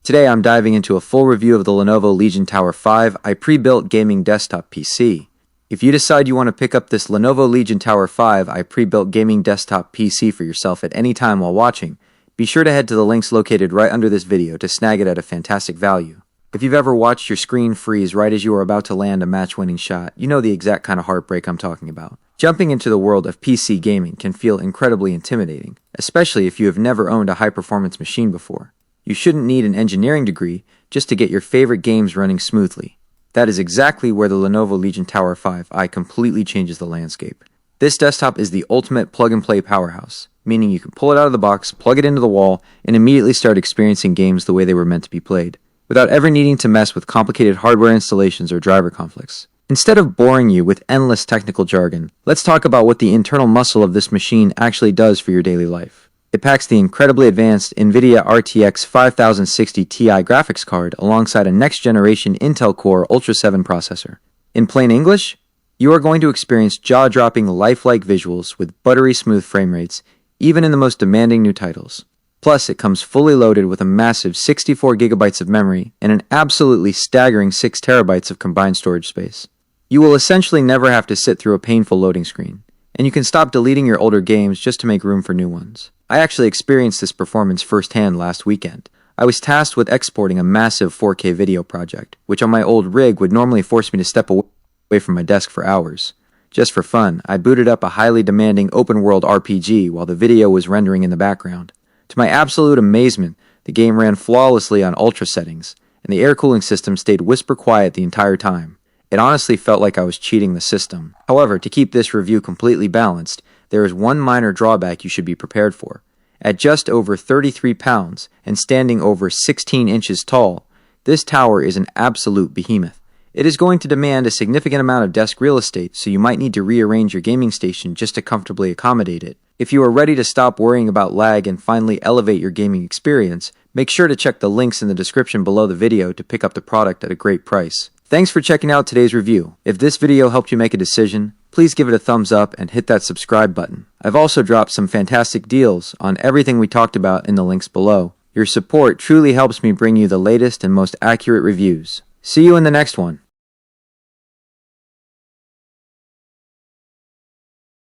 Today I'm diving into a full review of the Lenovo Legion Tower 5 I pre-built gaming desktop PC. If you decide you want to pick up this Lenovo Legion Tower 5 I pre-built gaming desktop PC for yourself at any time while watching, be sure to head to the links located right under this video to snag it at a fantastic value. If you've ever watched your screen freeze right as you are about to land a match-winning shot, you know the exact kind of heartbreak I'm talking about. Jumping into the world of PC gaming can feel incredibly intimidating, especially if you have never owned a high-performance machine before. You shouldn't need an engineering degree just to get your favorite games running smoothly. That is exactly where the Lenovo Legion Tower 5i completely changes the landscape. This desktop is the ultimate plug-and-play powerhouse, meaning you can pull it out of the box, plug it into the wall, and immediately start experiencing games the way they were meant to be played, without ever needing to mess with complicated hardware installations or driver conflicts. Instead of boring you with endless technical jargon, let's talk about what the internal muscle of this machine actually does for your daily life. It packs the incredibly advanced NVIDIA RTX 5060Ti graphics card alongside a next-generation Intel Core Ultra 7 processor. In plain English, you are going to experience jaw-dropping, lifelike visuals with buttery smooth frame rates, even in the most demanding new titles. Plus, it comes fully loaded with a massive 64 gigabytes of memory and an absolutely staggering 6 terabytes of combined storage space. You will essentially never have to sit through a painful loading screen, and you can stop deleting your older games just to make room for new ones. I actually experienced this performance firsthand last weekend. I was tasked with exporting a massive 4K video project, which on my old rig would normally force me to step away from my desk for hours. Just for fun, I booted up a highly demanding open-world RPG while the video was rendering in the background. To my absolute amazement, the game ran flawlessly on ultra settings, and the air cooling system stayed whisper quiet the entire time. It honestly felt like I was cheating the system. However, to keep this review completely balanced, there is one minor drawback you should be prepared for. At just over 33 pounds and standing over 16 inches tall, this tower is an absolute behemoth. It is going to demand a significant amount of desk real estate, so you might need to rearrange your gaming station just to comfortably accommodate it. If you are ready to stop worrying about lag and finally elevate your gaming experience, make sure to check the links in the description below the video to pick up the product at a great price. Thanks for checking out today's review. If this video helped you make a decision, please give it a thumbs up and hit that subscribe button. I've also dropped some fantastic deals on everything we talked about in the links below. Your support truly helps me bring you the latest and most accurate reviews. See you in the next one.